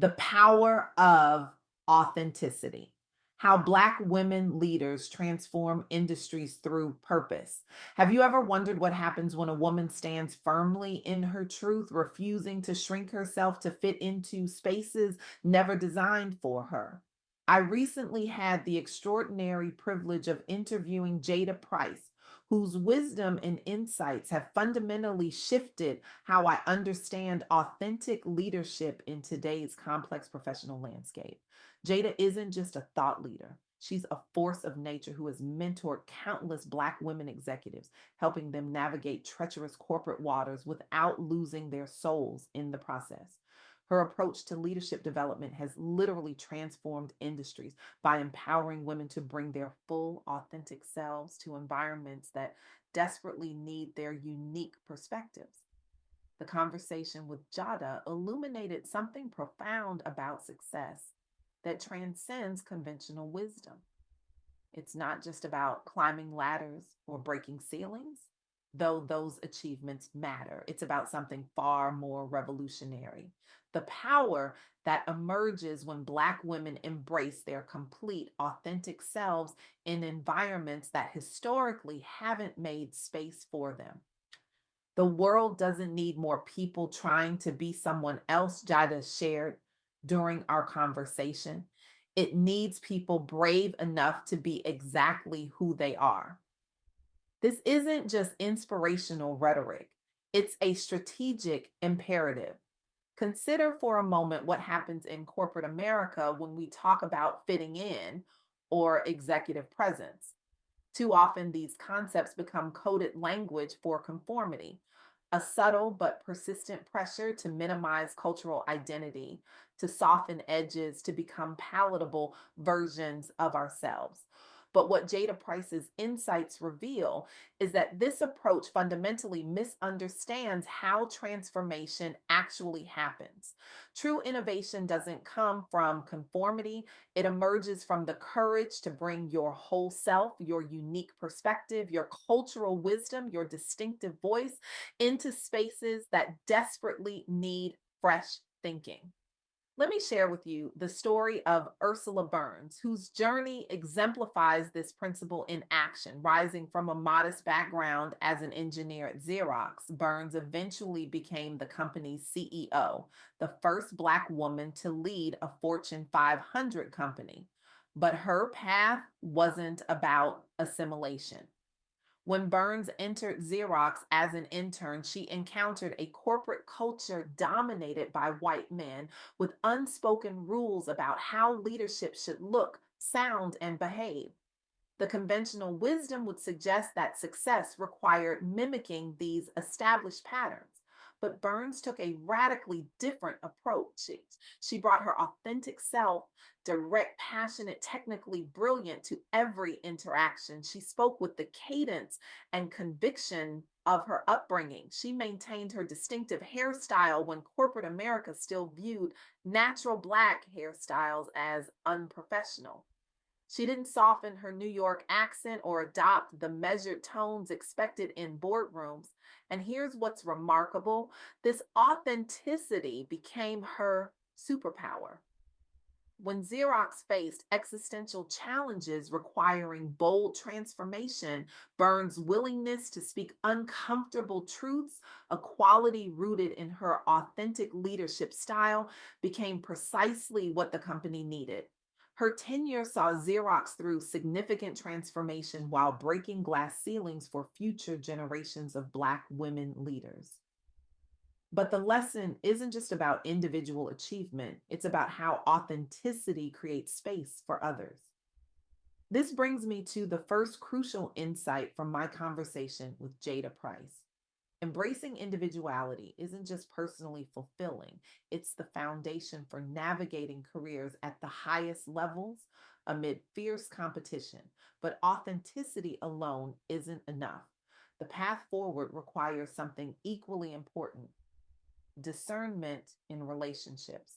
The power of authenticity. How Black women leaders transform industries through purpose. Have you ever wondered what happens when a woman stands firmly in her truth, refusing to shrink herself to fit into spaces never designed for her? I recently had the extraordinary privilege of interviewing Jada Price, whose wisdom and insights have fundamentally shifted how I understand authentic leadership in today's complex professional landscape. Jada isn't just a thought leader. She's a force of nature who has mentored countless Black women executives, helping them navigate treacherous corporate waters without losing their souls in the process. Her approach to leadership development has literally transformed industries by empowering women to bring their full, authentic selves to environments that desperately need their unique perspectives. The conversation with Jada illuminated something profound about success that transcends conventional wisdom. It's not just about climbing ladders or breaking ceilings, though those achievements matter. It's about something far more revolutionary. The power that emerges when Black women embrace their complete, authentic selves in environments that historically haven't made space for them. The world doesn't need more people trying to be someone else, Jada shared during our conversation. It needs people brave enough to be exactly who they are. This isn't just inspirational rhetoric, it's a strategic imperative. Consider for a moment what happens in corporate America when we talk about fitting in or executive presence. Too often, these concepts become coded language for conformity, a subtle but persistent pressure to minimize cultural identity, to soften edges, to become palatable versions of ourselves. But what Jada Price's insights reveal is that this approach fundamentally misunderstands how transformation actually happens. True innovation doesn't come from conformity, it emerges from the courage to bring your whole self, your unique perspective, your cultural wisdom, your distinctive voice into spaces that desperately need fresh thinking. Let me share with you the story of Ursula Burns, whose journey exemplifies this principle in action. Rising from a modest background as an engineer at Xerox, Burns eventually became the company's CEO, the first Black woman to lead a Fortune 500 company. But her path wasn't about assimilation. When Burns entered Xerox as an intern, she encountered a corporate culture dominated by white men with unspoken rules about how leadership should look, sound, and behave. The conventional wisdom would suggest that success required mimicking these established patterns. But Burns took a radically different approach. She brought her authentic self, direct, passionate, technically brilliant, to every interaction. She spoke with the cadence and conviction of her upbringing. She maintained her distinctive hairstyle when corporate America still viewed natural Black hairstyles as unprofessional. She didn't soften her New York accent or adopt the measured tones expected in boardrooms. And here's what's remarkable: this authenticity became her superpower. When Xerox faced existential challenges requiring bold transformation, Burns' willingness to speak uncomfortable truths, a quality rooted in her authentic leadership style, became precisely what the company needed. Her tenure saw Xerox through significant transformation while breaking glass ceilings for future generations of Black women leaders. But the lesson isn't just about individual achievement, it's about how authenticity creates space for others. This brings me to the first crucial insight from my conversation with Jada Price. Embracing individuality isn't just personally fulfilling, it's the foundation for navigating careers at the highest levels amid fierce competition. But authenticity alone isn't enough. The path forward requires something equally important: discernment in relationships.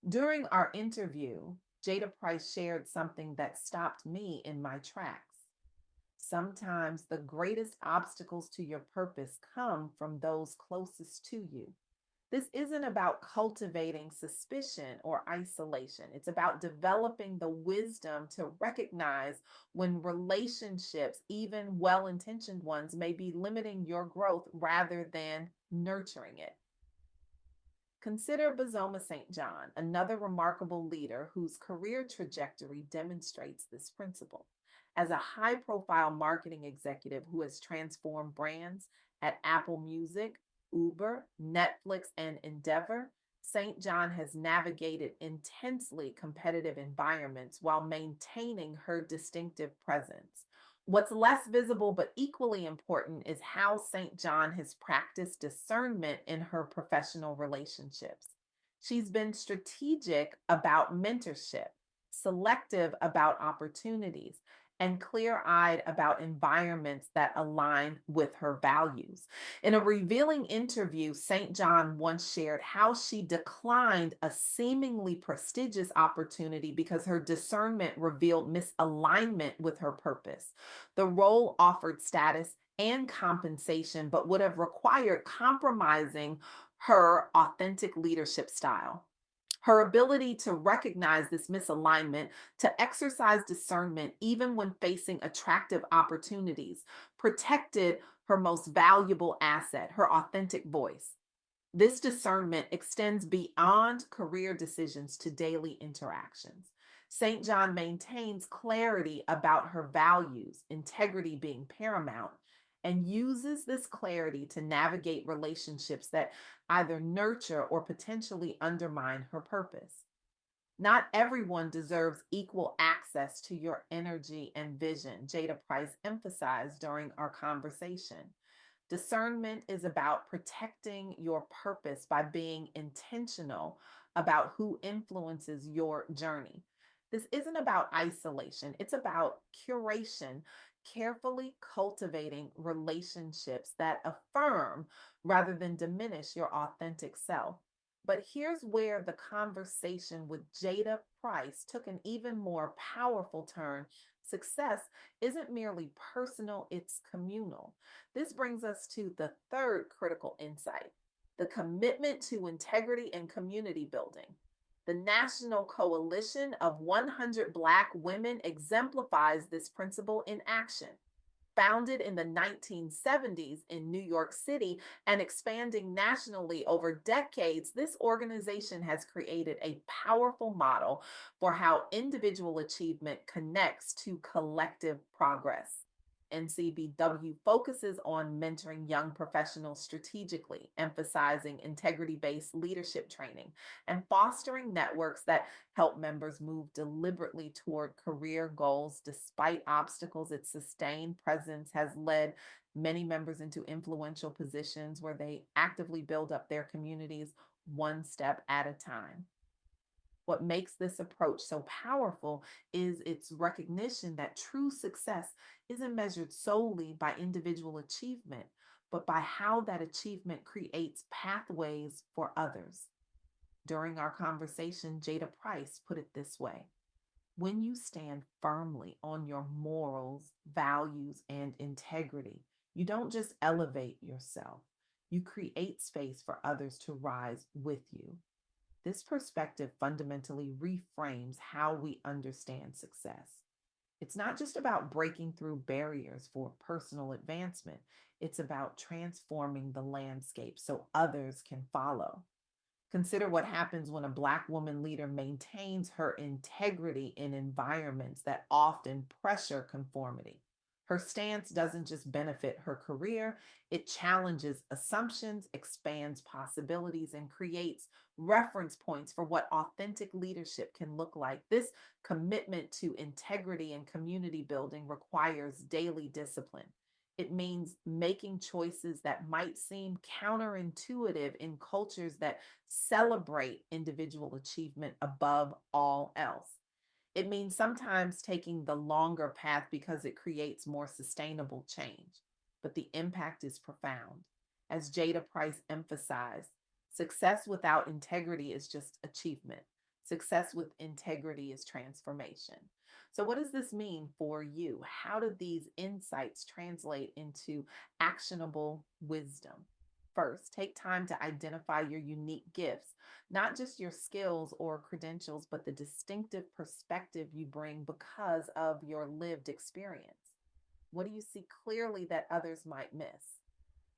During our interview, Jada Price shared something that stopped me in my tracks. Sometimes the greatest obstacles to your purpose come from those closest to you. This isn't about cultivating suspicion or isolation. It's about developing the wisdom to recognize when relationships, even well intentioned ones, may be limiting your growth rather than nurturing it. Consider Bazoma St. John, another remarkable leader whose career trajectory demonstrates this principle. As a high profile marketing executive who has transformed brands at Apple Music, Uber, Netflix, and Endeavor, St. John has navigated intensely competitive environments while maintaining her distinctive presence. What's less visible but equally important is how St. John has practiced discernment in her professional relationships. She's been strategic about mentorship, selective about opportunities, and clear eyed about environments that align with her values. In a revealing interview, St. John once shared how she declined a seemingly prestigious opportunity because her discernment revealed misalignment with her purpose. The role offered status and compensation, but would have required compromising her authentic leadership style. Her ability to recognize this misalignment, to exercise discernment even when facing attractive opportunities, protected her most valuable asset, her authentic voice. This discernment extends beyond career decisions to daily interactions. St. John maintains clarity about her values, integrity being paramount, and uses this clarity to navigate relationships that either nurture or potentially undermine her purpose. Not everyone deserves equal access to your energy and vision, Jada Price emphasized during our conversation. Discernment is about protecting your purpose by being intentional about who influences your journey. This isn't about isolation, it's about curation, carefully cultivating relationships that affirm rather than diminish your authentic self. But here's where the conversation with Jada Price took an even more powerful turn. Success isn't merely personal, it's communal. This brings us to the third critical insight: the commitment to integrity and community building. The National Coalition of 100 Black Women exemplifies this principle in action. Founded in the 1970s in New York City and expanding nationally over decades, this organization has created a powerful model for how individual achievement connects to collective progress. NCBW focuses on mentoring young professionals strategically, emphasizing integrity based leadership training, and fostering networks that help members move deliberately toward career goals despite obstacles. Its sustained presence has led many members into influential positions where they actively build up their communities one step at a time. What makes this approach so powerful is its recognition that true success isn't measured solely by individual achievement, but by how that achievement creates pathways for others. During our conversation, Jada Price put it this way: when you stand firmly on your morals, values, and integrity, you don't just elevate yourself, you create space for others to rise with you. This perspective fundamentally reframes how we understand success. It's not just about breaking through barriers for personal advancement, it's about transforming the landscape so others can follow. Consider what happens when a Black woman leader maintains her integrity in environments that often pressure conformity. Her stance doesn't just benefit her career, it challenges assumptions, expands possibilities, and creates reference points for what authentic leadership can look like. This commitment to integrity and community building requires daily discipline. It means making choices that might seem counterintuitive in cultures that celebrate individual achievement above all else. It means sometimes taking the longer path because it creates more sustainable change, but the impact is profound. As Jada Price emphasized, success without integrity is just achievement. Success with integrity is transformation. So, what does this mean for you? How do these insights translate into actionable wisdom? first, take time to identify your unique gifts, not just your skills or credentials, but the distinctive perspective you bring because of your lived experience. What do you see clearly that others might miss?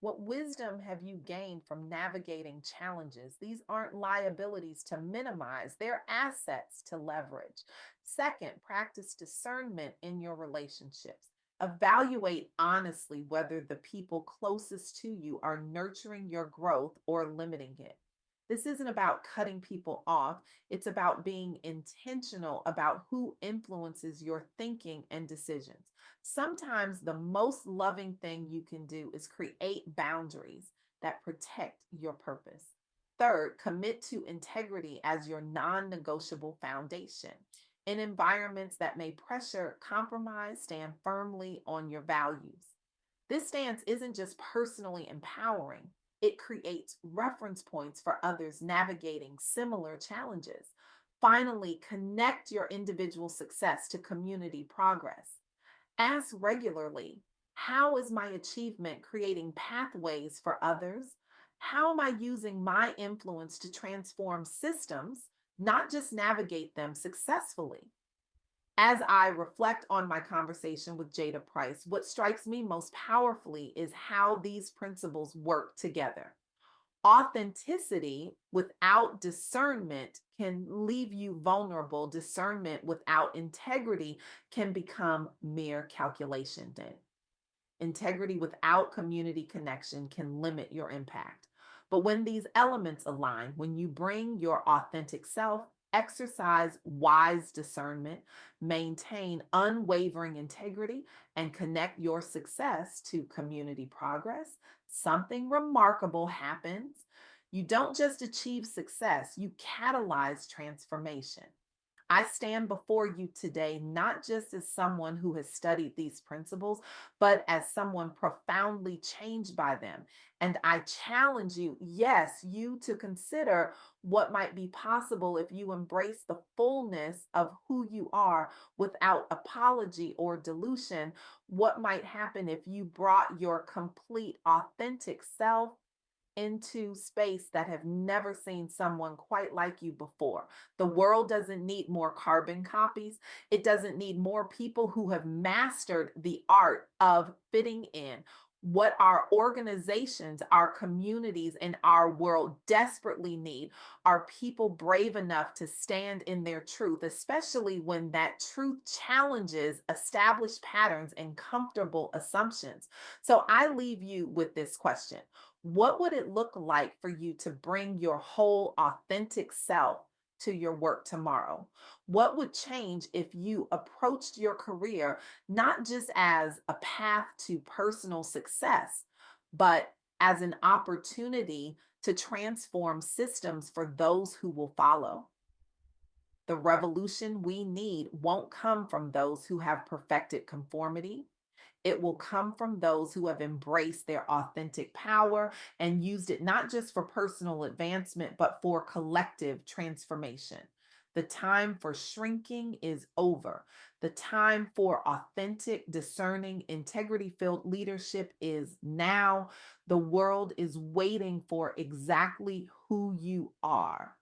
What wisdom have you gained from navigating challenges? These aren't liabilities to minimize, they're assets to leverage. Second, practice discernment in your relationships. Evaluate honestly whether the people closest to you are nurturing your growth or limiting it. This isn't about cutting people off, it's about being intentional about who influences your thinking and decisions. Sometimes the most loving thing you can do is create boundaries that protect your purpose. Third, commit to integrity as your non negotiable foundation. In environments that may pressure compromise, stand firmly on your values. This stance isn't just personally empowering, it creates reference points for others navigating similar challenges. Finally, connect your individual success to community progress. Ask regularly, how is my achievement creating pathways for others? How am I using my influence to transform systems, not just navigate them successfully? As I reflect on my conversation with Jada Price, what strikes me most powerfully is how these principles work together. Authenticity without discernment can leave you vulnerable. Discernment without integrity can become mere calculation. Integrity without community connection can limit your impact. But when these elements align, when you bring your authentic self, exercise wise discernment, maintain unwavering integrity, and connect your success to community progress, something remarkable happens. You don't just achieve success, you catalyze transformation. I stand before you today not just as someone who has studied these principles, but as someone profoundly changed by them. And I challenge you, yes, you to consider what might be possible if you embrace the fullness of who you are without apology or dilution. What might happen if you brought your complete, authentic self into space that have never seen someone quite like you before. The world doesn't need more carbon copies. It doesn't need more people who have mastered the art of fitting in. What our organizations, our communities, and our world desperately need are people brave enough to stand in their truth, especially when that truth challenges established patterns and comfortable assumptions. So I leave you with this question: what would it look like for you to bring your whole authentic self to your work tomorrow? What would change if you approached your career not just as a path to personal success, but as an opportunity to transform systems for those who will follow? The revolution we need won't come from those who have perfected conformity. It will come from those who have embraced their authentic power and used it not just for personal advancement, but for collective transformation. The time for shrinking is over. The time for authentic, discerning, integrity filled leadership is now. The world is waiting for exactly who you are.